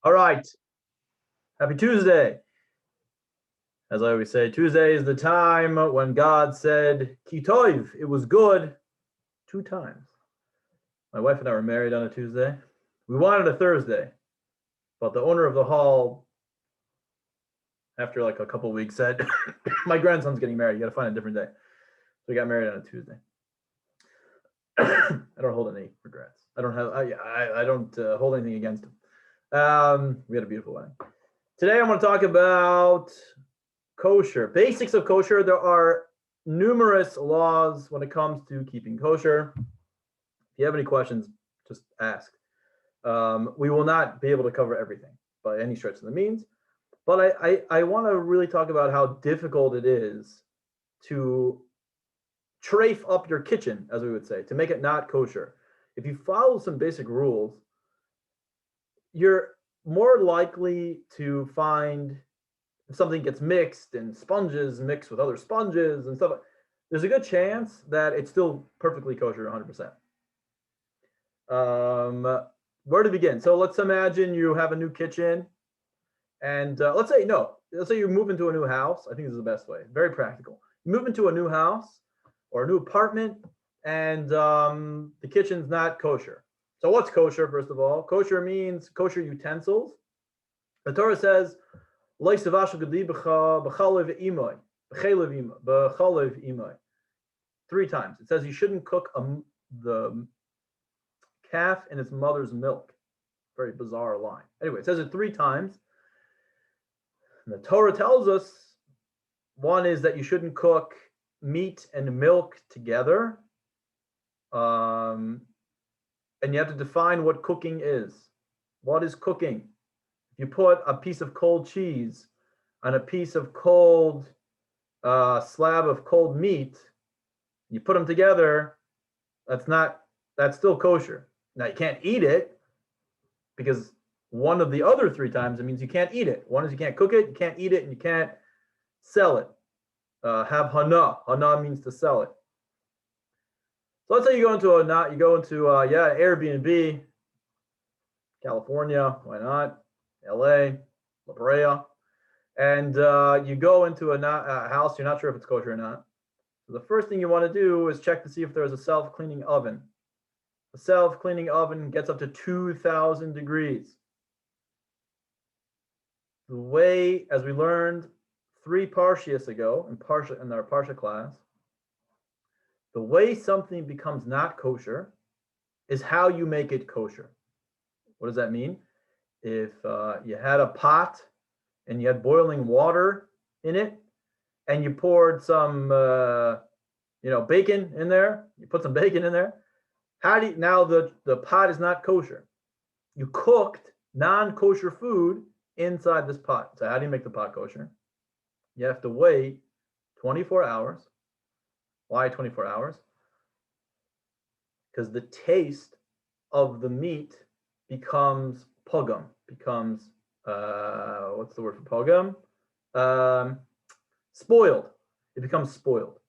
All right. Happy Tuesday. As I always say, Tuesday is the time when God said, Ki toiv, it was good, 2 times. My wife and I were married on a Tuesday. We wanted a Thursday, but the owner of the hall, after like a couple of weeks, said, my grandson's getting married. You got to find a different day. So we got married on a Tuesday. I don't hold any regrets. I don't hold anything against him. We had a beautiful wedding. Today I'm going to talk about kosher. Basics of kosher. There are numerous laws when it comes to keeping kosher. If you have any questions, just ask. We will not be able to cover everything by any stretch of the means, but I want to really talk about how difficult it is to trafe up your kitchen, as we would say, to make it not kosher. If you follow some basic rules, you're more likely to find if something gets mixed and sponges mixed with other sponges and stuff, there's a good chance that it's still perfectly kosher 100%. Where to begin? So let's imagine you have a new kitchen, and let's say you move into a new house. I think this is the best way. Very practical. You move into a new house or a new apartment, and the kitchen's not kosher. So what's kosher, first of all? Kosher means kosher utensils. The Torah says, 3 times. It says you shouldn't cook the calf in its mother's milk. Very bizarre line. Anyway, it says it 3 times. And the Torah tells us one is that you shouldn't cook meat and milk together. And you have to define what cooking is. What is cooking? If you put a piece of cold cheese on a piece of cold slab of cold meat, you put them together, that's still kosher. Now you can't eat it because one of the other 3 times it means you can't eat it. One is you can't cook it, you can't eat it, and you can't sell it. Have hana. Hana means to sell it. So let's say you go into Air B&B, California, why not? LA, La Brea, and you go into a house, you're not sure if it's kosher or not. So the first thing you want to do is check to see if there's a self-cleaning oven. A self-cleaning oven gets up to 2,000 degrees. The way, as we learned 3 parshias ago in our parsha class, the way something becomes not kosher is how you make it kosher. What does that mean? If you had a pot and you had boiling water in it, and you poured some, bacon in there, you put some bacon in there, now the pot is not kosher. You cooked non-kosher food inside this pot. So how do you make the pot kosher? You have to wait 24 hours. Why 24 hours? Because the taste of the meat becomes pogum, what's the word for pogum? Spoiled. It becomes spoiled.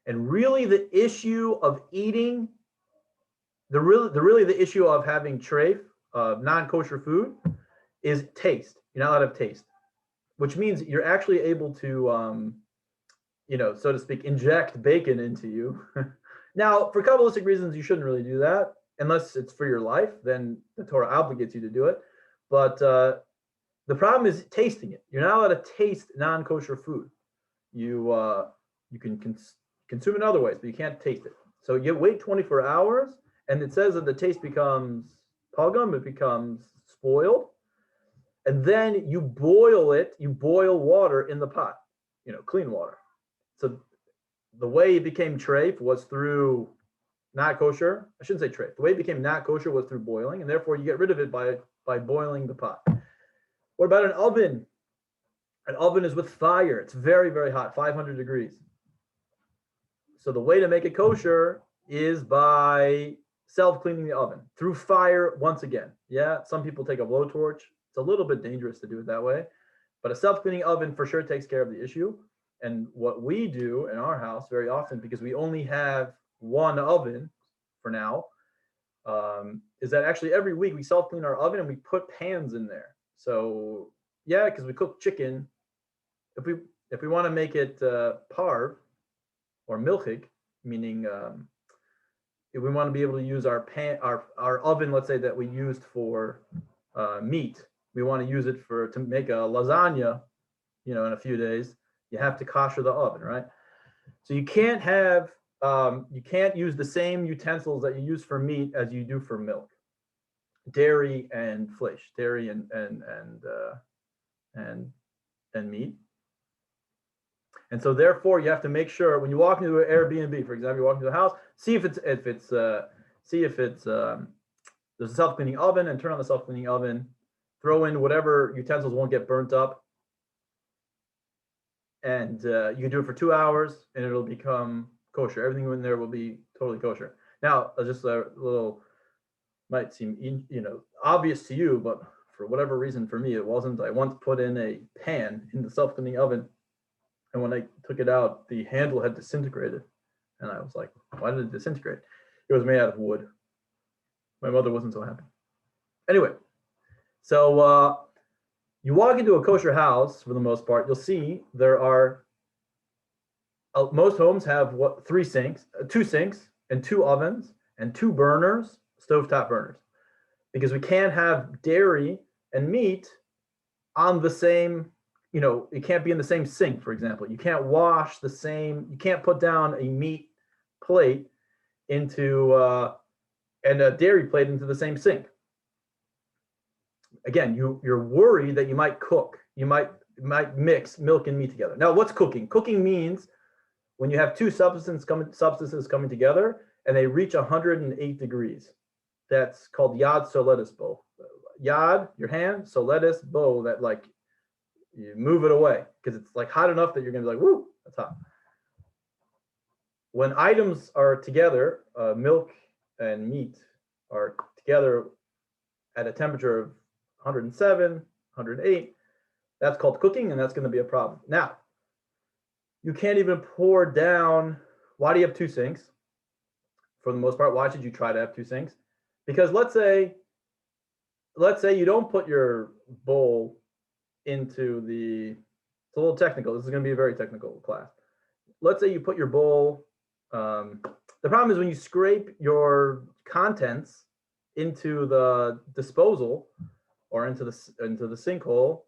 And really the issue of eating, the issue of having treif, non-kosher food, is taste. You're not allowed to have taste, which means you're actually able to, so to speak, inject bacon into you. Now, for Kabbalistic reasons, you shouldn't really do that unless it's for your life. Then the Torah obligates you to do it. But the problem is tasting it. You're not allowed to taste non-kosher food. You can consume it other ways, but you can't taste it. So you wait 24 hours, and it says that the taste becomes pogum, it becomes spoiled, and then you boil it. You boil water in the pot, clean water. So the way it became treif was through not kosher. I shouldn't say treif. The way it became not kosher was through boiling, and therefore you get rid of it by boiling the pot. What about an oven? An oven is with fire. It's very, very hot, 500 degrees. So the way to make it kosher is by self-cleaning the oven through fire once again. Yeah, some people take a blowtorch. It's a little bit dangerous to do it that way, but a self-cleaning oven for sure takes care of the issue. And what we do in our house very often, because we only have one oven for now, is that actually every week we self-clean our oven and we put pans in there. So yeah, because we cook chicken. If we want to make it parv or milchig, meaning if we want to be able to use our oven, let's say that we used for meat, we want to use it to make a lasagna, in a few days, you have to kosher the oven, right? So you can't use the same utensils that you use for meat as you do for milk, dairy and flesh, dairy and meat. And so therefore you have to make sure when you walk into an Air B&B, for example, you walk into the house, see if there's a self-cleaning oven, and turn on the self-cleaning oven, throw in whatever utensils won't get burnt up, and you can do it for 2 hours and it'll become kosher. Everything in there will be totally kosher. Now, just a little, might seem obvious to you, but for whatever reason for me it wasn't. I once put in a pan in the self-cleaning oven, and when I took it out, the handle had disintegrated. And I was like, why did it disintegrate? It was made out of wood. My mother wasn't so happy. Anyway, so you walk into a kosher house, for the most part, you'll see there are, most homes have 2 sinks and 2 ovens and 2 burners, stovetop burners, because we can't have dairy and meat on the same, it can't be in the same sink, for example. You can't you can't put down a meat plate into, and a dairy plate into the same sink. Again, you're worried that you might cook. You might mix milk and meat together. Now, what's cooking? Cooking means when you have 2 substances coming together and they reach 108 degrees. That's called yad soletis bo. Yad, your hand, soletis bo, that like you move it away because it's like hot enough that you're gonna be like, woo, that's hot. When items are together, milk and meat are together at a temperature of 107, 108, that's called cooking, and that's going to be a problem. Now, you can't even pour down. Why do you have 2 sinks? For the most part, why should you try to have 2 sinks? Because let's say you don't put your bowl into it's a little technical. This is going to be a very technical class. Let's say you put your bowl, the problem is when you scrape your contents into the disposal or into the sinkhole,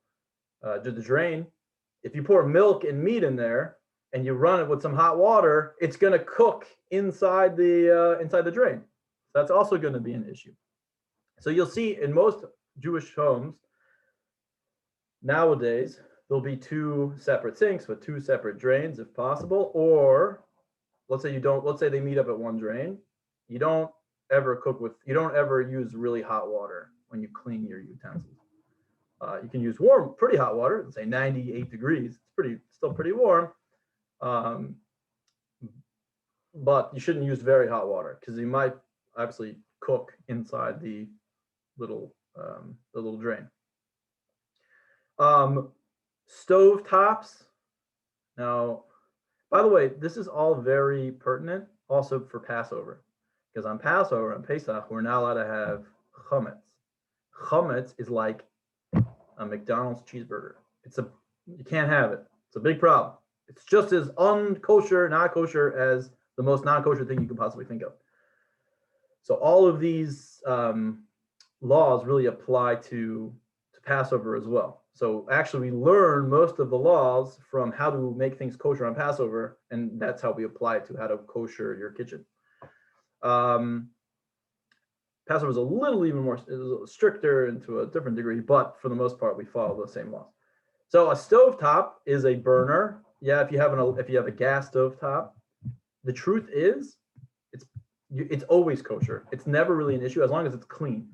to the drain, if you pour milk and meat in there and you run it with some hot water, it's going to cook inside the drain. That's also going to be an issue. So you'll see in most Jewish homes nowadays, there'll be 2 separate sinks with 2 separate drains if possible, or let's say they meet up at one drain. You don't ever use really hot water when you clean your utensils. You can use warm, pretty hot water, let's say 98 degrees. It's still pretty warm. But you shouldn't use very hot water because you might obviously cook inside the little drain. Stove tops. Now, by the way, this is all very pertinent also for Passover, because on Passover and Pesach, we're not allowed to have chametz. Chametz is like a McDonald's cheeseburger. You can't have it. It's a big problem. It's just as unkosher, not kosher as the most non-kosher thing you can possibly think of. So all of these laws really apply to Passover as well. So actually we learn most of the laws from how to make things kosher on Passover, and that's how we apply it to how to kosher your kitchen. Passover is a little even more stricter and to a different degree, but for the most part we follow the same laws. So a stovetop is a burner. Yeah, if you have a gas stovetop, the truth is it's always kosher. It's never really an issue as long as it's clean.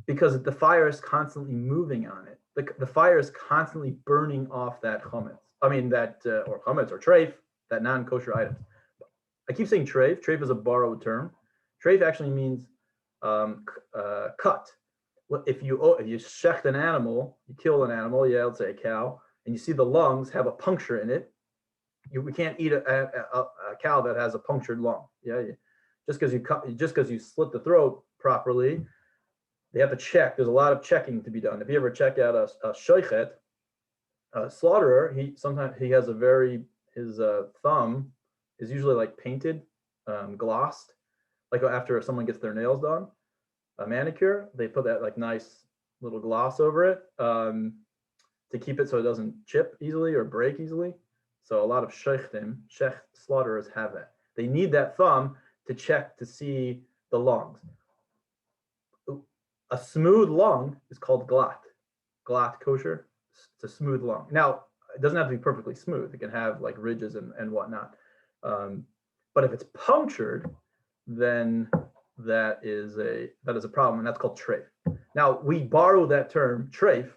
Because the fire is constantly moving on it. The fire is constantly burning off that chametz. I mean or chametz or treif, that non-kosher items. I keep saying treif. Treif is a borrowed term. Treif actually means cut. If you shecht an animal, you kill an animal, let's say a cow, and you see the lungs have a puncture in it, we can't eat a cow that has a punctured lung. Yeah, just because you slit the throat properly, they have to check. There's a lot of checking to be done. If you ever check out a shoichet, a slaughterer, sometimes he has his thumb is usually like painted, glossed, like after someone gets their nails done, a manicure, they put that like nice little gloss over it, to keep it so it doesn't chip easily or break easily. So a lot of sheikh slaughterers have that. They need that thumb to check to see the lungs. A smooth lung is called glatt. Glatt kosher. It's a smooth lung. Now, it doesn't have to be perfectly smooth. It can have like ridges and whatnot. But if it's punctured, then that is a problem, and that's called treif. Now, we borrow that term treif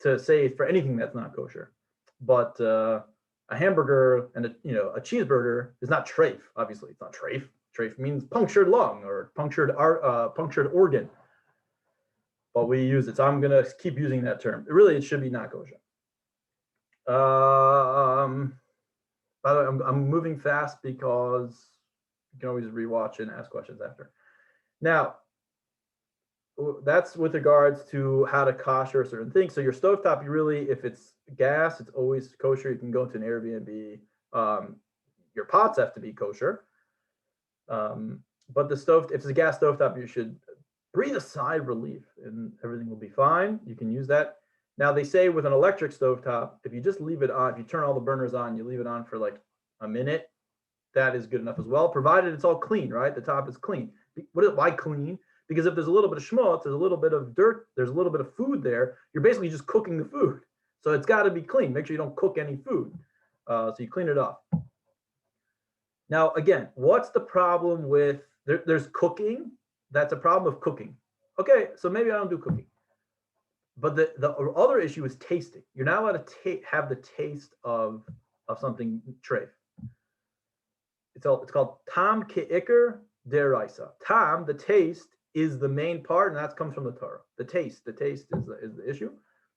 to say for anything that's not kosher, but a hamburger and a cheeseburger is not treif. Obviously, it's not treif. Treif means punctured lung or punctured organ, but we use it. So I'm gonna keep using that term. It should be not kosher. By the way, I'm moving fast because you can always rewatch and ask questions after. Now, that's with regards to how to kosher certain things. So your stovetop, if it's gas, it's always kosher. You can go into an Air B&B. Your pots have to be kosher. But if it's a gas stovetop, you should breathe a sigh of relief and everything will be fine. You can use that. Now, they say with an electric stovetop, if you just leave it on, if you turn all the burners on, you leave it on for like a minute, that is good enough as well, provided it's all clean, right? The top is clean. Why clean? Because if there's a little bit of schmutz, there's a little bit of dirt, there's a little bit of food there, you're basically just cooking the food. So it's got to be clean. Make sure you don't cook any food. So you clean it off. Now, again, what's the problem with, there's cooking. That's a problem of cooking. Okay, so maybe I don't do cooking. But the other issue is tasting. You're not allowed to have the taste of something treif. It's called tam ke'ikr deraisa. Tam, the taste, is the main part, and that comes from the Torah. The taste is the issue.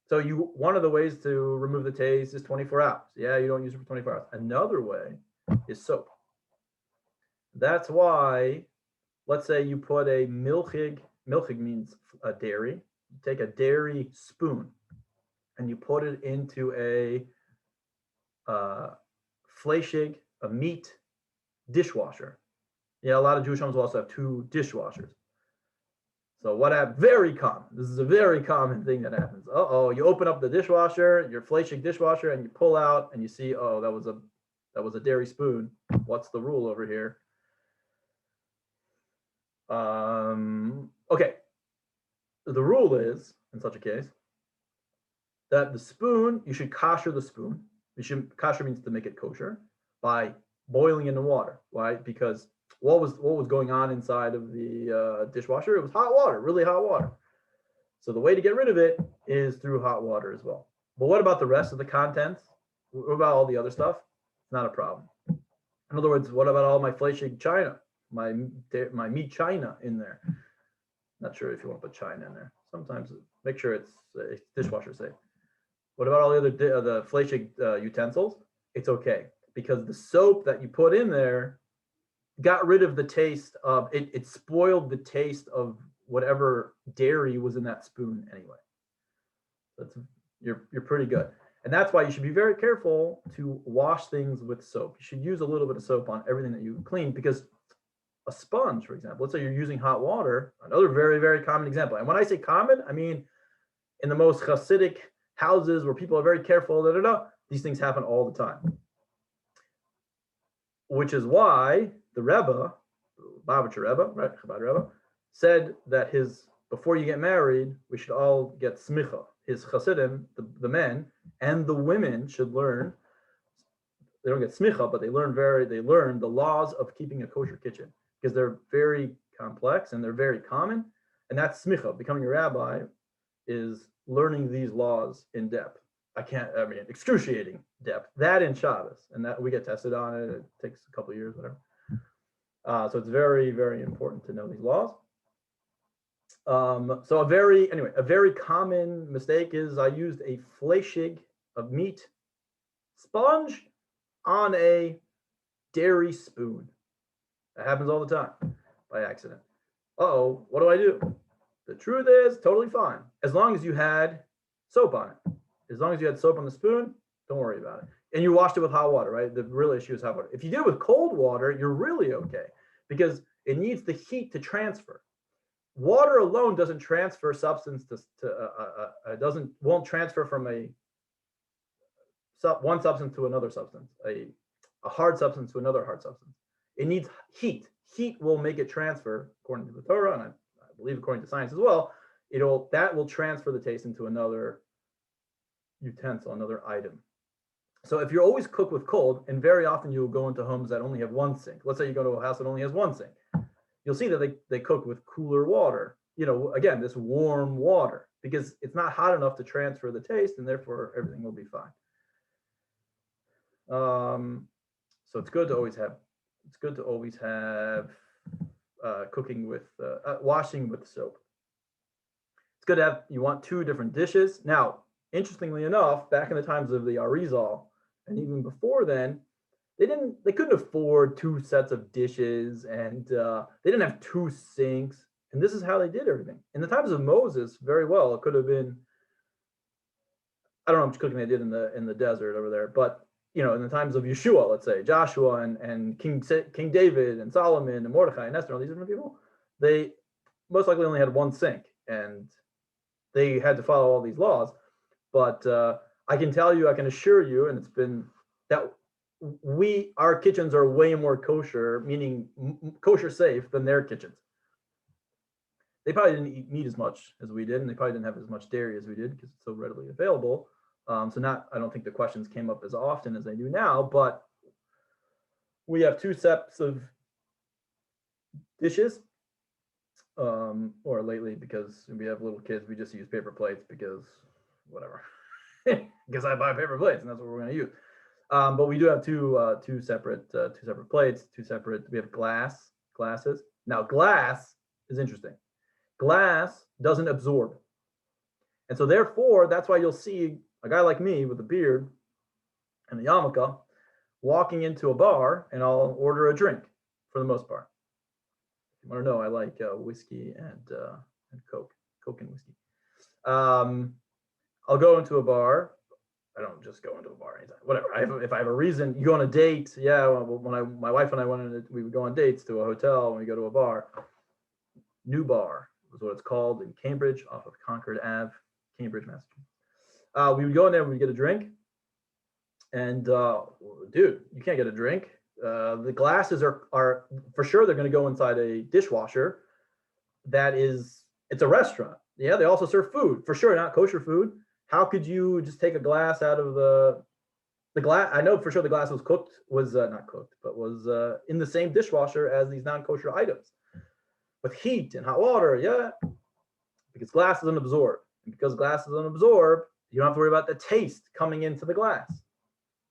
So one of the ways to remove the taste is 24 hours. Yeah, you don't use it for 24 hours. Another way is soap. That's why, let's say you put a milchig means a dairy. You take a dairy spoon and you put it into a fleshig, a meat dishwasher. Yeah, a lot of Jewish homes will also have two dishwashers. So very common. This is a very common thing that happens. You open up the dishwasher, your fleshig dishwasher, and you pull out and you see, that was a dairy spoon. What's the rule over here? Okay. The rule is, in such a case, that the spoon, you should kosher the spoon. Kosher means to make it kosher by boiling in the water. Why? Because what was going on inside of the dishwasher? It was hot water, really hot water. So the way to get rid of it is through hot water as well. But what about the rest of the contents? What about all the other stuff? It's not a problem. In other words, what about all my fleshig china, my meat china in there? Not sure if you want to put china in there. Sometimes make sure it's dishwasher safe. What about all the other the fleshig utensils? It's okay, because the soap that you put in there got rid of the taste of it. It spoiled the taste of whatever dairy was in that spoon anyway. You're pretty good. And that's why you should be very careful to wash things with soap. You should use a little bit of soap on everything that you clean, because a sponge, for example, let's say you're using hot water, another very, very common example. And when I say common, I mean in the most Hasidic houses where people are very careful, these things happen all the time. Which is why the Rebbe, Lubavitcher Rebbe, right, Chabad Rebbe, said that before you get married, we should all get smicha. His Hasidim, the men and the women should learn. They don't get smicha, but they learn the laws of keeping a kosher kitchen, because they're very complex and they're very common. And that's smicha. Becoming a rabbi is learning these laws in depth. Excruciating depth. That in Shabbos, and that we get tested on it. It takes a couple of years, whatever. So it's very, very important to know these laws. So a very common mistake is I used a fleshig of meat sponge on a dairy spoon. That happens all the time by accident. Uh-oh, what do I do? The truth is totally fine. As long as you had soap on it. As long as you had soap on the spoon, don't worry about it. And you washed it with hot water, right? The real issue is hot water. If you did it with cold water, you're really okay because it needs the heat to transfer. Water alone doesn't transfer substance won't transfer from one substance to another substance, a hard substance to another hard substance. It needs heat. Heat will make it transfer, according to the Torah, and I believe according to science as well. That will transfer the taste into another utensil, another item. So if you always cook with cold, and very often you'll go into homes that only have one sink. Let's say you go to a house that only has one sink. You'll see that they cook with cooler water. Again, this warm water, because it's not hot enough to transfer the taste, and therefore everything will be fine. So it's good to always have cooking with washing with soap. It's good to have. You want two different dishes. Now, interestingly enough, back in the times of the Arizal, and even before then, they couldn't afford two sets of dishes, and they didn't have two sinks. And this is how they did everything. In the times of Moses, very well, it could have been, I don't know how much cooking they did in the desert over there, but in the times of Yeshua, let's say Joshua and King David and Solomon and Mordecai and Esther, all these different people, they most likely only had one sink, and they had to follow all these laws. But I can assure you, and it's been that our kitchens are way more kosher, meaning kosher safe, than their kitchens. They probably didn't eat meat as much as we did, and they probably didn't have as much dairy as we did because it's so readily available. I don't think the questions came up as often as they do now, but we have two sets of dishes, or lately, because we have little kids, we just use paper plates because whatever, because I buy paper plates and that's what we're going to use. But we do have two separate plates, we have glasses. Now, glass is interesting. Glass doesn't absorb. And so therefore, that's why you'll see a guy like me with a beard and a yarmulke walking into a bar, and I'll order a drink for the most part. If you want to know, I like whiskey and Coke and whiskey. I'll go into a bar. I don't just go into a bar anytime. Whatever. If I have a reason, you go on a date. Yeah, when my wife and I we would go on dates to a hotel, and we go to a bar. New Bar was what it's called in Cambridge, off of Concord Ave, Cambridge, Massachusetts. We would go in there and we'd get a drink. And dude, you can't get a drink. The glasses are for sure, they're going to go inside a dishwasher. It's a restaurant. Yeah, they also serve food. For sure, not kosher food. How could you just take a glass out of the glass? I know for sure the glass was not cooked, but was in the same dishwasher as these non-kosher items. With heat and hot water, yeah, because glass doesn't absorb. And because glass doesn't absorb, you don't have to worry about the taste coming into the glass.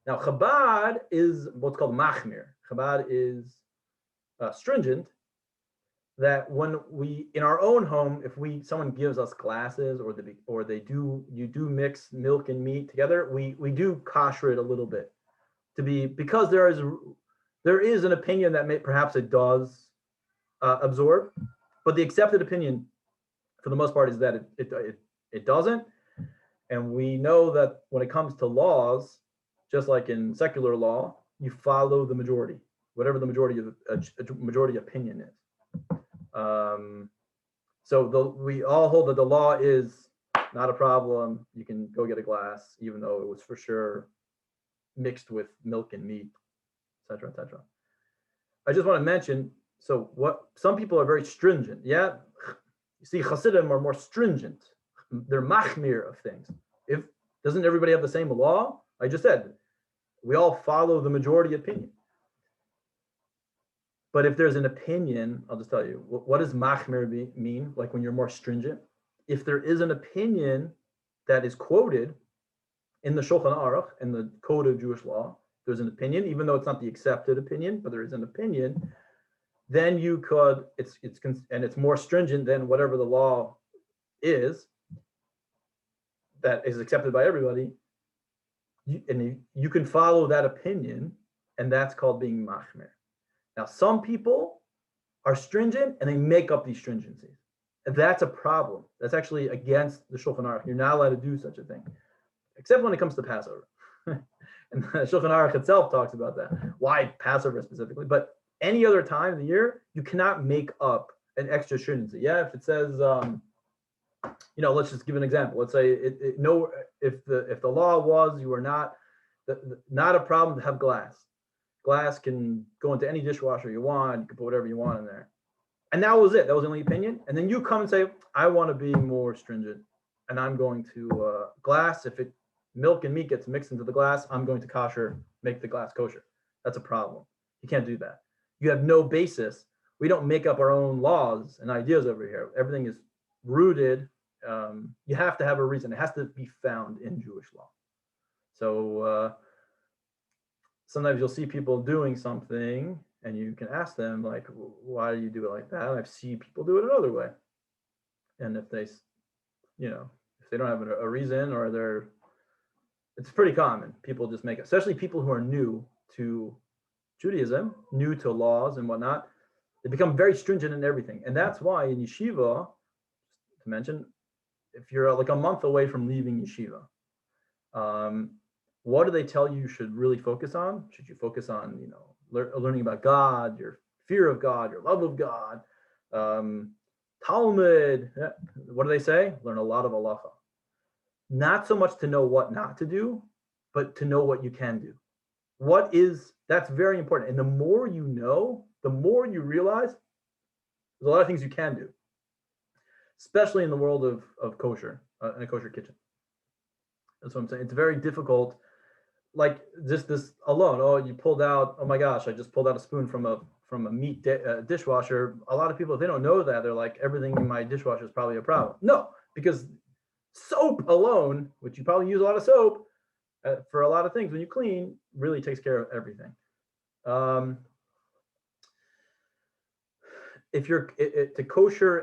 Now, Chabad is what's called machmir. Chabad is stringent, that when in our own home, if someone gives us glasses, or you do mix milk and meat together, we do kosher it a little bit, because there is an opinion that perhaps it does absorb, but the accepted opinion for the most part is that it doesn't. And we know that when it comes to laws, just like in secular law, you follow the majority, whatever the majority opinion is. So we all hold that the law is not a problem. You can go get a glass, even though it was for sure mixed with milk and meat, etc., etc. I just want to mention, so some people are very stringent. Yeah, you see, Hasidim are more stringent. They're machmir of things. Doesn't everybody have the same law? I just said we all follow the majority opinion. But if there's an opinion, I'll just tell you, what does machmir mean? Like when you're more stringent. If there is an opinion that is quoted in the Shulchan Aruch, in the Code of Jewish Law, there's an opinion, even though it's not the accepted opinion, but there is an opinion, then you could, it's more stringent than whatever the law is that is accepted by everybody. You can follow that opinion, and that's called being machmir. Now, some people are stringent and they make up these stringencies. And that's a problem. That's actually against the Shulchan Aruch. You're not allowed to do such a thing, except when it comes to Passover. And the Shulchan Aruch itself talks about that. Why Passover specifically? But any other time of the year, you cannot make up an extra stringency. Yeah, if it says, let's just give an example. Let's say if the law was you are not a problem to have glass. Glass can go into any dishwasher you want. You can put whatever you want in there. And that was it. That was the only opinion. And then you come and say, I want to be more stringent, and I'm going to glass. If milk and meat gets mixed into the glass, I'm going to kosher, make the glass kosher. That's a problem. You can't do that. You have no basis. We don't make up our own laws and ideas over here. Everything is rooted. You have to have a reason. It has to be found in Jewish law. So sometimes you'll see people doing something and you can ask them, like, why do you do it like that? And I've seen people do it another way. And if they don't have a reason, or it's pretty common. People just make it, especially people who are new to Judaism, new to laws and whatnot. They become very stringent in everything. And that's why in yeshiva, to mention, if you're like a month away from leaving yeshiva, what do they tell you should really focus on? Should you focus on, learning about God, your fear of God, your love of God, Talmud? What do they say? Learn a lot of halacha. Not so much to know what not to do, but to know what you can do. That's very important. And the more you know, the more you realize there's a lot of things you can do, especially in the world of kosher, in a kosher kitchen. That's what I'm saying. It's very difficult. Like this alone. Oh, you pulled out. Oh my gosh, I just pulled out a spoon from a meat dishwasher. A lot of people, if they don't know that, they're like, everything in my dishwasher is probably a problem. No, because soap alone, which you probably use a lot of soap for a lot of things when you clean, really takes care of everything. If you're to kosher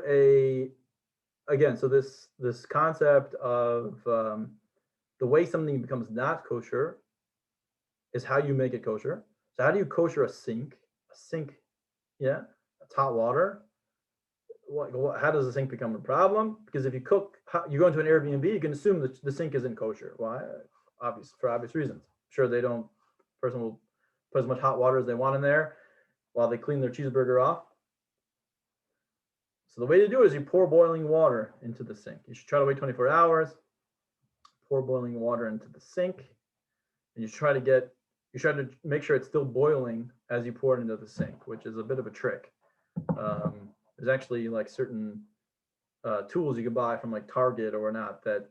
again, so this concept of the way something becomes not kosher is how you make it kosher. So how do you kosher a sink? A sink, yeah, it's hot water. How does the sink become a problem? Because if you you go into an Air B&B, you can assume that the sink isn't kosher. Why? For obvious reasons. Sure, person will put as much hot water as they want in there while they clean their cheeseburger off. So the way to do it is you pour boiling water into the sink. You should try to wait 24 hours, pour boiling water into the sink, and you try to make sure it's still boiling as you pour it into the sink, which is a bit of a trick. There's actually like certain tools you can buy from like Target or not that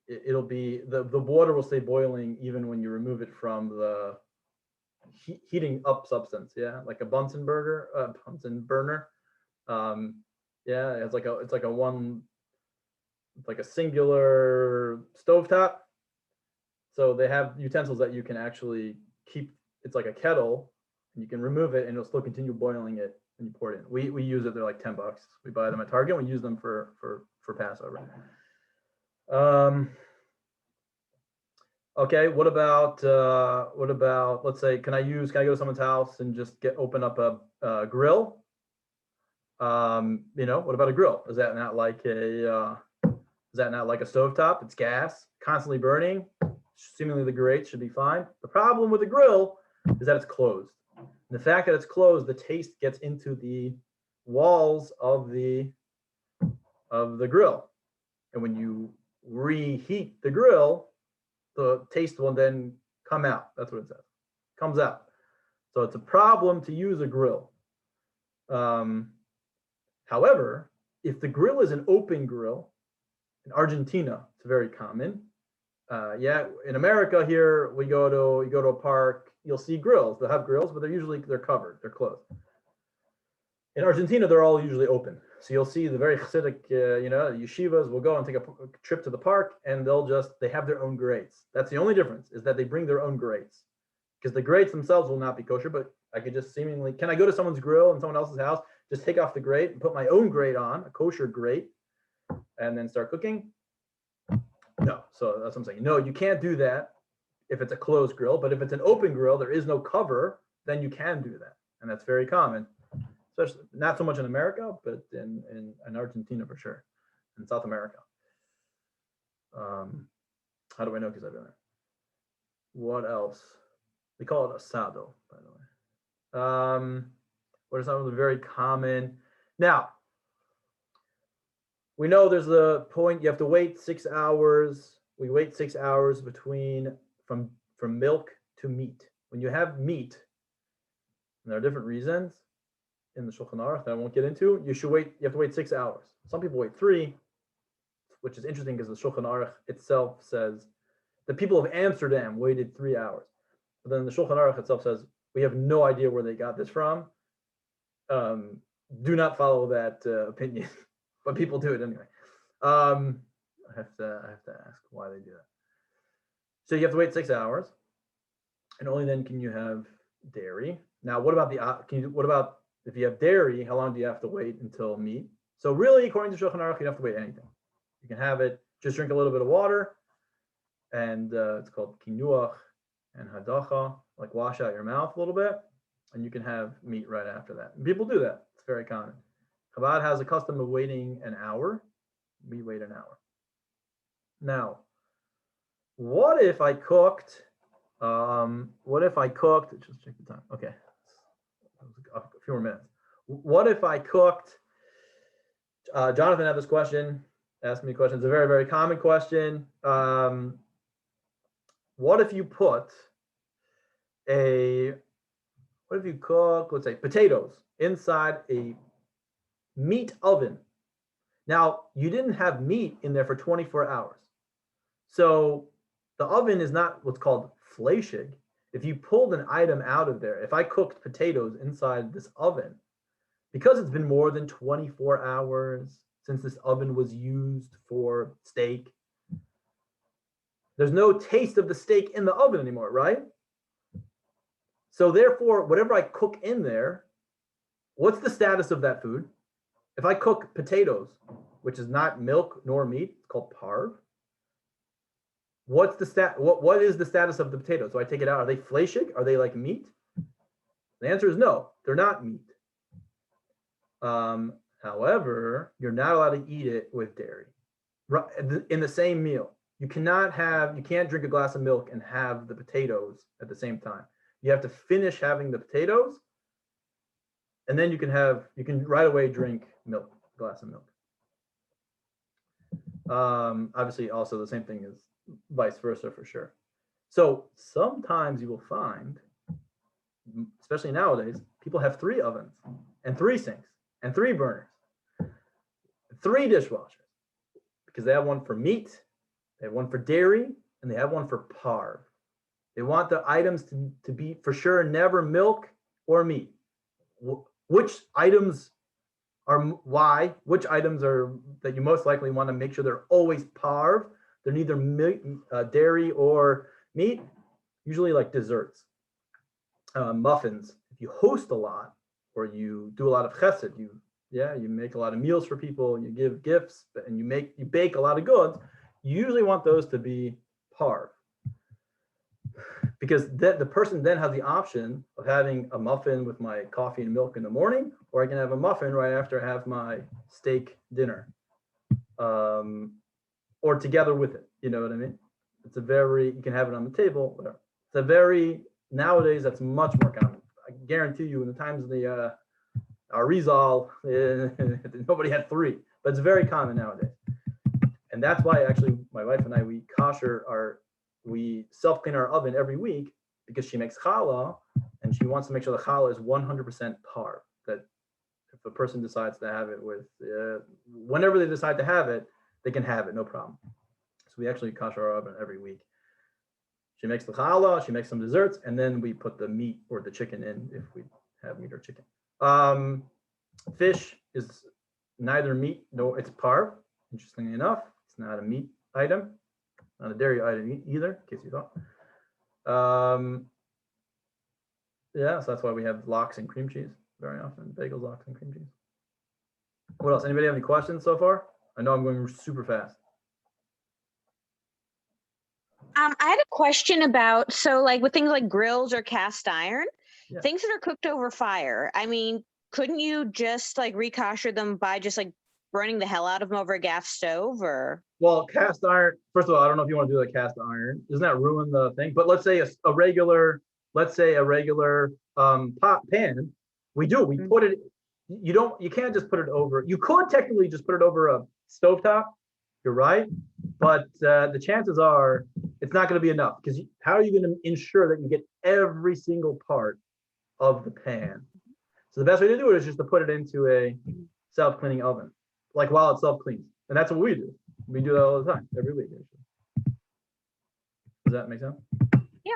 it'll be the water will stay boiling even when you remove it from the heating up substance. Yeah, like a Bunsen burner. Yeah, it's like a singular stovetop. So they have utensils that you can actually keep. It's like a kettle, and you can remove it, and it'll still continue boiling it when you pour it in. We use it. They're like $10. We buy them at Target. We use them for Passover. Okay. What about let's say, can I go to someone's house and just open up a grill? What about a grill? Is that not like a stovetop? It's gas, constantly burning. Seemingly the grate should be fine. The problem with the grill is that it's closed. And the fact that it's closed, the taste gets into the walls of the grill. And when you reheat the grill, the taste will then come out. That's what it says. Comes out. So it's a problem to use a grill. However, if the grill is an open grill, in Argentina, it's very common. In America here, you go to a park, you'll see grills. They'll have grills, but they're covered, they're closed. In Argentina, they're all usually open. So you'll see the very Hasidic, yeshivas will go and take a trip to the park, and they have their own grates. That's the only difference, is that they bring their own grates, because the grates themselves will not be kosher. But I could just can I go to someone's grill in someone else's house, just take off the grate and put my own grate on, a kosher grate, and then start cooking? No. So that's what I'm saying. No, you can't do that if it's a closed grill. But if it's an open grill, there is no cover, then you can do that. and that's very common, especially not so much in America, but in Argentina for sure, in South America. How do I know? Because I've been there. What else? They call it asado, by the way. What is something very common? Now, we know there's the point you have to wait 6 hours. We wait 6 hours between from milk to meat. When you have meat, and there are different reasons in the Shulchan Aruch that I won't get into, you have to wait 6 hours. Some people wait 3, which is interesting because the Shulchan Aruch itself says the people of Amsterdam waited 3 hours. But then the Shulchan Aruch itself says, we have no idea where they got this from. Do not follow that opinion, but people do it anyway. I have to ask why they do that. So you have to wait 6 hours, and only then can you have dairy. Now, what about if you have dairy? How long do you have to wait until meat? So really, according to Shulchan Aruch, you don't have to wait anything. You can have it. Just drink a little bit of water, and it's called kinuach and hadacha, like wash out your mouth a little bit, and you can have meat right after that. And people do that. It's very common. Chabad has a custom of waiting an hour. We wait an hour. Now, what if I cooked? Just check the time. Okay, a few more minutes. What if I cooked? Jonathan had this question. Asked me a question. It's a very, very common question. What if you cook, let's say, potatoes inside a meat oven? Now, you didn't have meat in there for 24 hours. So the oven is not what's called fleshig. If you pulled an item out of there, if I cooked potatoes inside this oven, because it's been more than 24 hours since this oven was used for steak, there's no taste of the steak in the oven anymore, right? So therefore, whatever I cook in there, what's the status of that food? If I cook potatoes, which is not milk nor meat, it's called parv. What is the status of the potatoes? So I take it out. Are they fleshig? Are they like meat? The answer is no, they're not meat. However, you're not allowed to eat it with dairy in the same meal. You can't drink a glass of milk and have the potatoes at the same time. You have to finish having the potatoes, and then you can right away drink milk, a glass of milk. Obviously, also the same thing is vice versa for sure. So sometimes you will find, especially nowadays, people have 3 ovens and 3 sinks and 3 burners, 3 dishwashers, because they have one for meat, they have one for dairy, and they have one for parv. They want the items to be for sure never milk or meat. Which items which items are that you most likely want to make sure they're always parv? They're neither dairy or meat, usually like desserts, muffins. If you host a lot or you do a lot of chesed, you make a lot of meals for people, you give gifts, and you bake a lot of goods, you usually want those to be parv. Because the person then has the option of having a muffin with my coffee and milk in the morning, or I can have a muffin right after I have my steak dinner, or together with it. You know what I mean? You can have it on the table. Whatever. Nowadays, that's much more common. I guarantee you, in the times of the Arizal, nobody had 3, but it's very common nowadays. And that's why actually my wife and I, we we self-clean our oven every week, because she makes challah and she wants to make sure the challah is 100% parv. That if a person decides to have it whenever they decide to have it, they can have it, no problem. So we actually kosher our oven every week. She makes the challah, she makes some desserts, and then we put the meat or the chicken in if we have meat or chicken. Fish is neither meat, no, it's parv. Interestingly enough, it's not a meat item. Not a dairy item either, in case you thought. So that's why we have lox and cream cheese very often. Bagels, lox, and cream cheese. What else? Anybody have any questions so far? I know I'm going super fast. I had a question about, so like with things like grills or cast iron, Yeah. things that are cooked over fire. I mean, couldn't you just like re-kosher them by just like burning the hell out of them over a gas stove or? Well, cast iron. First of all, I don't know if you want to do the cast iron. Doesn't that ruin the thing? But let's say a regular, pot pan. We Mm. put it. You can't just put it over. You could technically just put it over a stovetop. You're right, but the chances are it's not going to be enough because how are you going to ensure that you get every single part of the pan? So the best way to do it is just to put it into a self-cleaning oven, like while it self-cleans, and that's what we do. We do that all the time, every week. Actually. Does that make sense? Yeah.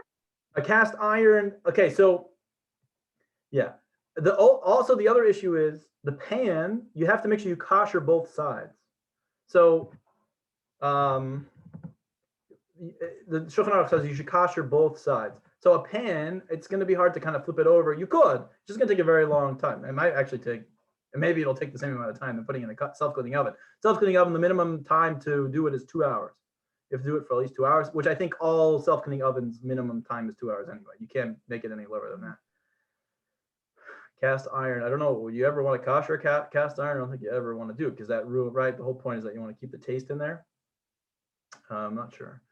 A cast iron. Okay, so yeah. Also the other issue is the pan. You have to make sure you kosher both sides. So the Shulchan Aruch says you should kosher both sides. So a pan, it's going to be hard to kind of flip it over. You could, it's just going to take a very long time. It might actually take, and maybe it'll take the same amount of time than putting it in a self-cleaning oven. Self-cleaning oven, the minimum time to do it is 2 hours. You have to do it for at least 2 hours, which I think all self-cleaning ovens minimum time is 2 hours anyway. You can't make it any lower than that. Cast iron, I don't know. Would you ever want to kosher cast iron? I don't think you ever want to do it because that rule, right? The whole point is that you want to keep the taste in there. I'm not sure,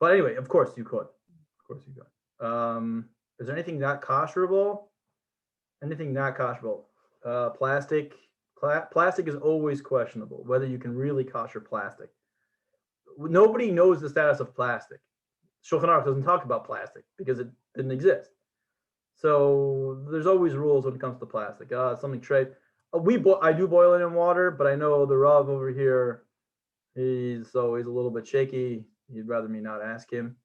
but anyway, of course you could. Of course you could. Is there anything not kosherable? Anything not kosherable? Plastic. Plastic is always questionable whether you can really kosher plastic. Nobody knows the status of plastic. Shulchan Aruch doesn't talk about plastic because it didn't exist. So there's always rules when it comes to plastic. Something trade. I do boil it in water, but I know the Rav over here, he's always a little bit shaky. He'd rather me not ask him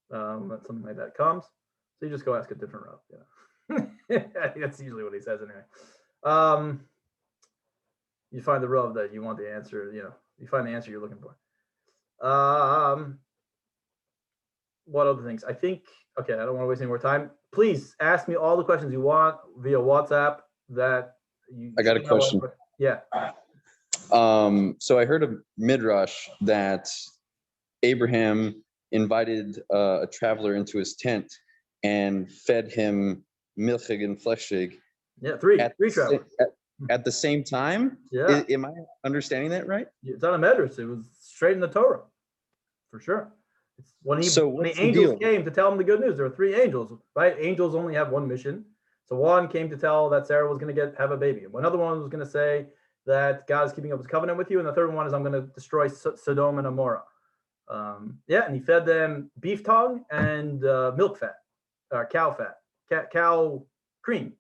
when something like that comes. So you just go ask a different Rav. Yeah, I think that's usually what he says anyway. You find the Rav that you want the answer. You find the answer you're looking for. What other things? I think. Okay, I don't want to waste any more time. Please ask me all the questions you want via WhatsApp. I got a question. Yeah. So I heard a midrash that Abraham invited a traveler into his tent and fed him milchig and fleshig. Yeah, three travelers. At the same time? Yeah. Am I understanding that right? It's not a midrash. It was straight in the Torah, for sure. It's when the angels came to tell him the good news. There were 3 angels, right? Angels only have one mission. So one came to tell that Sarah was going to have a baby. Another one was going to say that God is keeping up his covenant with you. And the third one is I'm going to destroy Sodom and Amorah. And he fed them beef tongue and milk fat, cow fat, cow cream.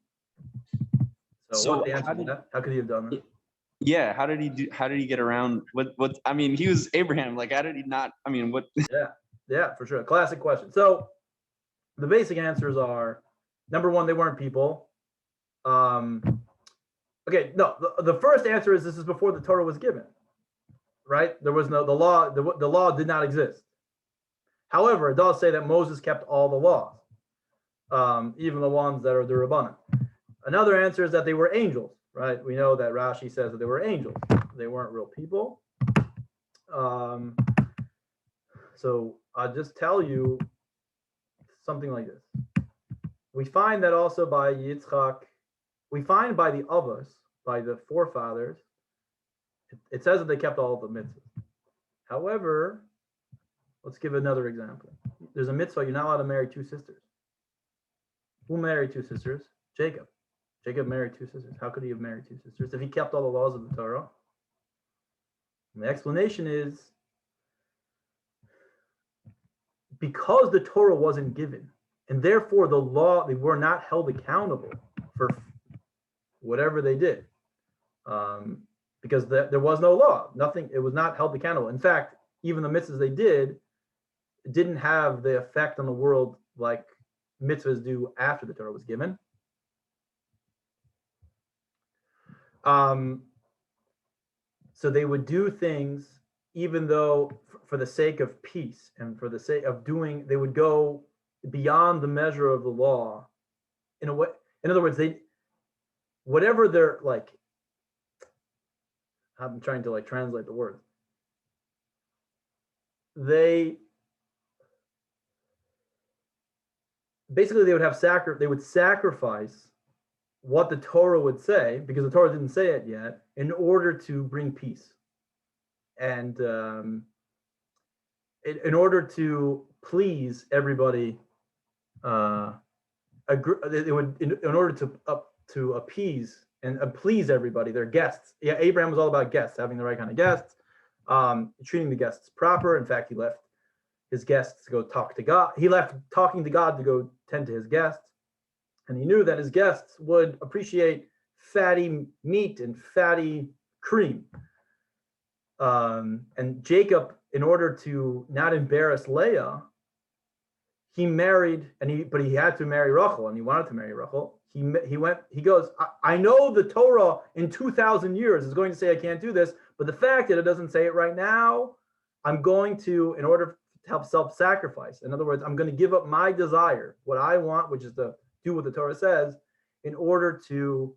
So what's the answer to that? How could he have done that? Yeah, how did he get around what I mean, he was Abraham, like how did he not, I mean, what? Yeah, for sure. Classic question. So the basic answers are, number one, they weren't people. Okay, no, the first answer is this is before the Torah was given, right? There was no, the law did not exist. However, it does say that Moses kept all the laws, even the ones that are the Rabbanan. Another answer is that they were angels, right? We know that Rashi says that they were angels. They weren't real people. So I'll just tell you something like this. We find that also by Yitzchak, we find by the Avos, by the forefathers, it says that they kept all the mitzvahs. However, let's give another example. There's a mitzvah, you're not allowed to marry 2 sisters. Who married 2 sisters? Jacob. Jacob married 2 sisters. How could he have married 2 sisters if he kept all the laws of the Torah? And the explanation is because the Torah wasn't given, and therefore the law, they were not held accountable for whatever they did, because there was no law. Nothing. It was not held accountable. In fact, even the mitzvahs they didn't have the effect on the world like mitzvahs do after the Torah was given. So they would do things even though for the sake of peace and for the sake of doing, they would go beyond the measure of the law in a way. In other words, whatever they're like, I'm trying to like translate the words. They basically they would sacrifice what the Torah would say, because the Torah didn't say it yet, in order to bring peace. And in order to please everybody, in order to appease and please everybody, their guests. Yeah, Abraham was all about guests, having the right kind of guests, treating the guests proper. In fact, he left his guests to go talk to God. He left talking to God to go tend to his guests. And he knew that his guests would appreciate fatty meat and fatty cream. And Jacob, in order to not embarrass Leah, he married, but he had to marry Rachel, and he wanted to marry Rachel. He goes, I know the Torah in 2,000 years is going to say I can't do this, but the fact that it doesn't say it right now, I'm going to, in order to help self-sacrifice. In other words, I'm going to give up my desire, what I want, which is to do what the Torah says, in order to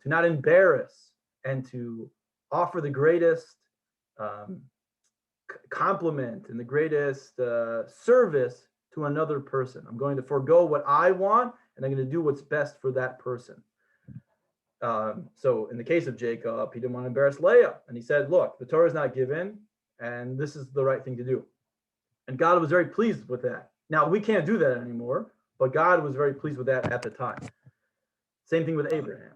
not embarrass and to offer the greatest compliment and the greatest service to another person. I'm going to forego what I want, and I'm going to do what's best for that person. So in the case of Jacob, he didn't want to embarrass Leah, and he said, look, the Torah is not given, and this is the right thing to do. And God was very pleased with that. Now, we can't do that anymore, but God was very pleased with that at the time. Same thing with Abraham.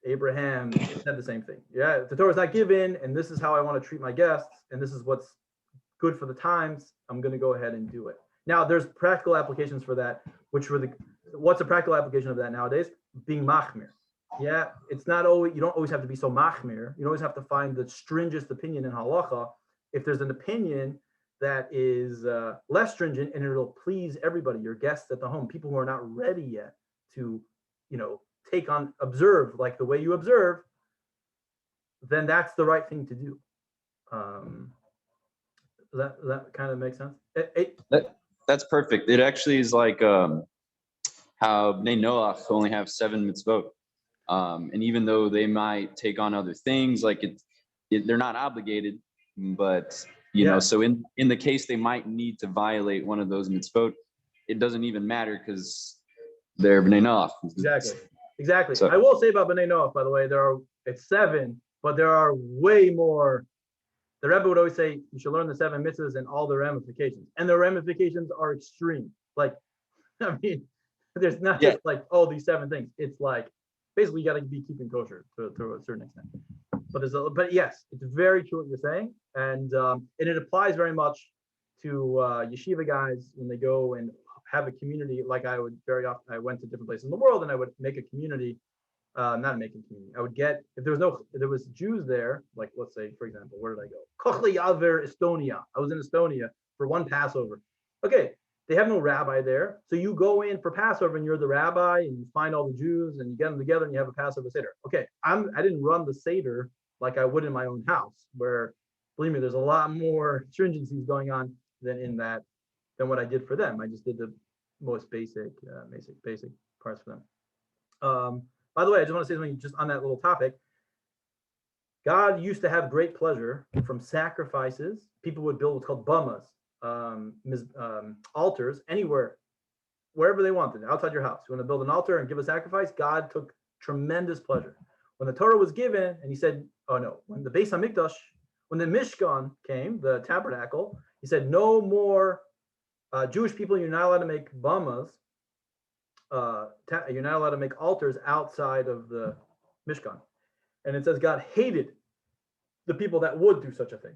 Abraham said the same thing. Yeah, the Torah is not given, and this is how I want to treat my guests, and this is what's good for the times. I'm going to go ahead and do it. Now, there's practical applications for that, what's a practical application of that nowadays? Being machmir. Yeah, it's not always, you don't always have to be so machmir. You always have to find the stringent opinion in halacha. If there's an opinion that is less stringent and it'll please everybody, your guests at the home, people who are not ready yet to, observe like the way you observe, then that's the right thing to do. That kind of makes sense? That's perfect. It actually is like how Bnei Noach only have 7 mitzvot. And even though they might take on other things, like they're not obligated, but you know, so in the case they might need to violate one of those mitzvot, it doesn't even matter because they're Bnei Noach. Exactly. So, I will say about Bnei Noach, by the way, it's 7, but there are way more. The Rebbe would always say you should learn the 7 mitzvahs and all the ramifications, and the ramifications are extreme. Like, I mean, there's not just like, oh, these 7 things. It's like basically you got to be keeping kosher to a certain extent. But yes, it's very true what you're saying, and it applies very much to yeshiva guys when they go and have a community. Like I would very often, I went to different places in the world, and I would make a community. Not making community. I would get, if there was Jews there, like let's say, for example, where did I go? Kochle Yaver, Estonia. I was in Estonia for one Passover. Okay, they have no rabbi there. So you go in for Passover and you're the rabbi and you find all the Jews and you get them together and you have a Passover Seder. Okay, I didn't run the Seder like I would in my own house, where, believe me, there's a lot more stringencies going on than what I did for them. I just did the most basic parts for them. By the way, I just want to say something just on that little topic. God used to have great pleasure from sacrifices. People would build what's called bamas, altars, anywhere, wherever they wanted, outside your house. You want to build an altar and give a sacrifice? God took tremendous pleasure. When the Torah was given, and he said, when the Beis HaMikdash, when the Mishkan came, the tabernacle, he said, no more Jewish people, you're not allowed to make bamas. You're not allowed to make altars outside of the Mishkan. And it says God hated the people that would do such a thing.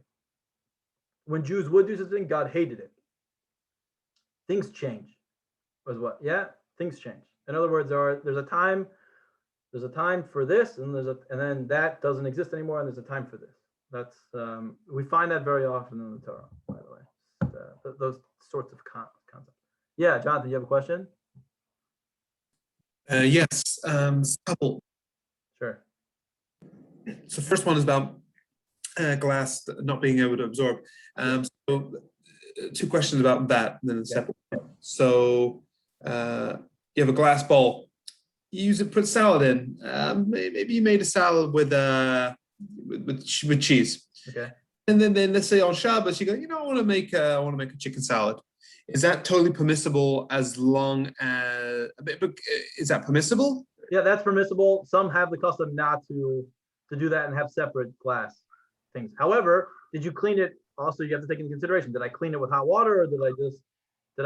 When Jews would do such a thing, God hated it. Things change. Was what? Yeah, things change. In other words, there's a time for this, and then that doesn't exist anymore, and there's a time for this. That's we find that very often in the Torah, by the way. Those sorts of concepts. Yeah, Jonathan, you have a question? Yes, a couple. Sure. So first one is about glass not being able to absorb. So 2 questions about that, and then a separate one. So you have a glass bowl. You use it, put salad in. Maybe you made a salad with cheese. Okay. And then let's say on Shabbos you go, I want to make a chicken salad. Is that totally permissible as long as, is that permissible? Yeah, that's permissible. Some have the custom not to do that and have separate glass things. However, did you clean it? Also, you have to take into consideration, did I clean it with hot water, or did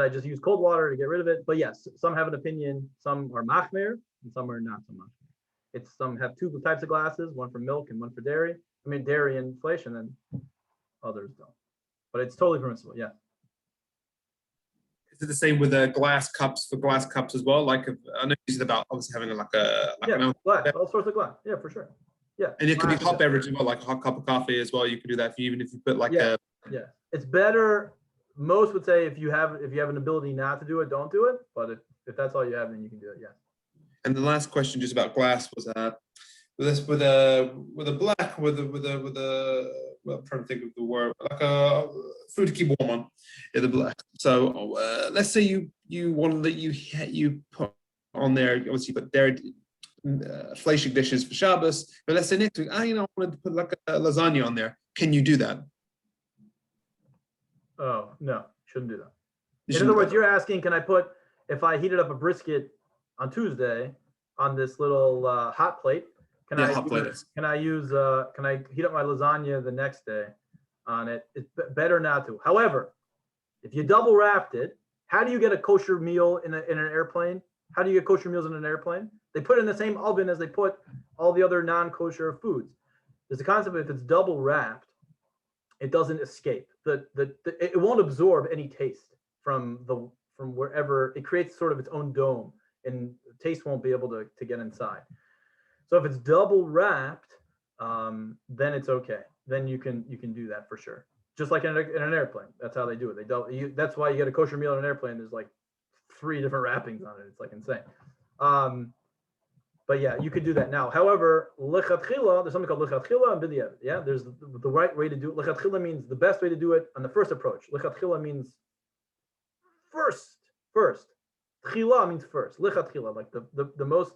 I just use cold water to get rid of it? But yes, some have an opinion. Some are machmer and some are not so much. It's some have two types of glasses, one for milk and one for dairy. I mean, dairy and inflation, and others don't. But it's totally permissible. Yeah. Is it the same with glass cups for glass cups as well? Like I know you said about obviously having Glass, all sorts of glass. Yeah, for sure. Yeah. And it could be hot beverage as well, like a hot cup of coffee as well. You could do that even if you put like yeah. It's better. Most would say if you have an ability not to do it, don't do it. But if that's all you have, then you can do it. Yeah. And the last question just about glass was with a black well, I'm trying to think of the word, like a food to keep warm on in the black. So let's say you want that you put on there, obviously, but there fleshig dishes for Shabbos. But let's say next week, I wanted to put like a lasagna on there. Can you do that? Oh no, shouldn't do that. In other words, you're asking, can I put, if I heated up a brisket on Tuesday on this little hot plate? Can I heat up my lasagna the next day on it? It's better not to. However, if you double wrapped it, how do you get a kosher meal in an airplane? How do you get kosher meals in an airplane? They put it in the same oven as they put all the other non-kosher foods. There's a concept of if it's double wrapped, it doesn't escape. It won't absorb any taste from wherever. It creates sort of its own dome, and taste won't be able to get inside. So if it's double wrapped, then it's okay. Then you can do that for sure. Just like in an airplane, that's how they do it. That's why you get a kosher meal in an airplane. There's like 3 different wrappings on it. It's like insane. But yeah, you could do that now. However, lechatchila, there's something called lechatchila and b'diavad. Yeah, there's the right way to do it. Lechatchila means the best way to do it on the first approach. Lechatchila means first. Tchila means first. Lechatchila, like the most.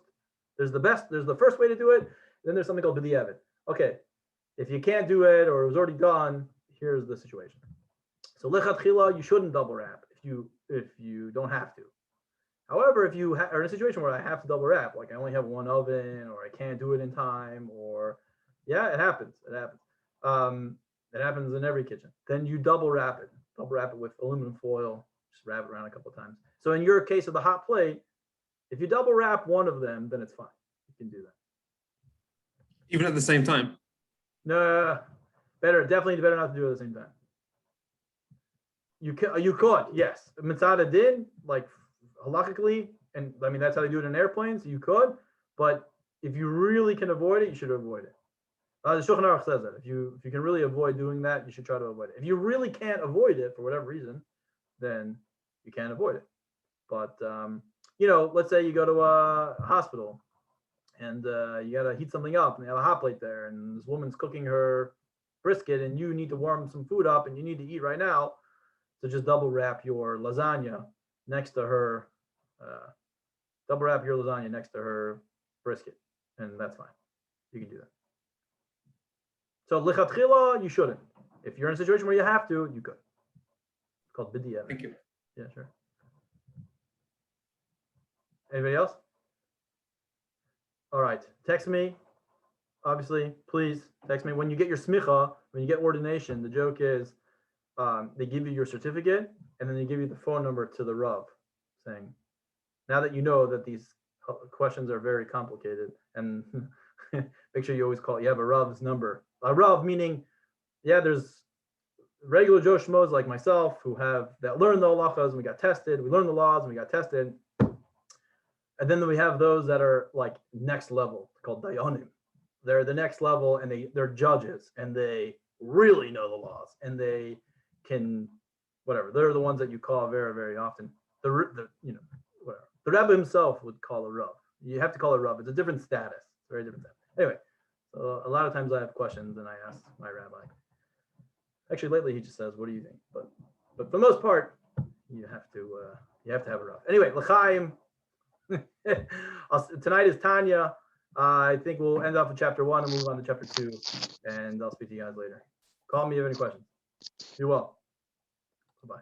There's the first way to do it. Then there's something called b'diavad. Okay, if you can't do it or it was already done, here's the situation. So lechatchila, you shouldn't double wrap if you don't have to. However, if you are in a situation where I have to double wrap, like I only have one oven, or I can't do it in time, or it happens. It happens in every kitchen. Then you double wrap it with aluminum foil. Just wrap it around a couple of times. So in your case of the hot plate, if you double wrap one of them, then it's fine. You can do that. Even at the same time? No, definitely better not to do it at the same time. You could, yes. Mitzvah did, like halachically, and I mean that's how they do it in airplanes. You could, but if you really can avoid it, you should avoid it. The Shulchan Aruch says that if you can really avoid doing that, you should try to avoid it. If you really can't avoid it for whatever reason, then you can't avoid it. But let's say you go to a hospital and you got to heat something up, and they have a hot plate there, and this woman's cooking her brisket, and you need to warm some food up, and you need to eat right now. So just double wrap your lasagna next to her. Double wrap your lasagna next to her brisket, and that's fine. You can do that. So lichatchila, you shouldn't. If you're in a situation where you have to, you could. It's called b'diavad. Thank you. Yeah, sure. Anybody else? All right. Text me. Obviously, please text me when you get your smicha. When you get ordination, the joke is they give you your certificate, and then they give you the phone number to the Rav, saying, now that you know that these questions are very complicated, and make sure you always call. You have a Rav's number. A Rav meaning, there's regular Joe Schmoes like myself that learn the halachas, and we got tested. We learned the laws, and we got tested. And then we have those that are like next level, called dayanim. They're the next level, and they're judges, and they really know the laws, and they can whatever. They're the ones that you call very, very often. Whatever. The Rebbe himself would call a Rav. You have to call it Rav. It's a different status. It's a very different status. Anyway, so a lot of times I have questions, and I ask my rabbi. Actually, lately he just says, "What do you think?" But for the most part, you have to have a Rav. Anyway, l'chaim. Tonight is Tanya. I think we'll end off with chapter 1 and move on to chapter 2, and I'll speak to you guys later. Call me if you have any questions. Be well. Bye-bye.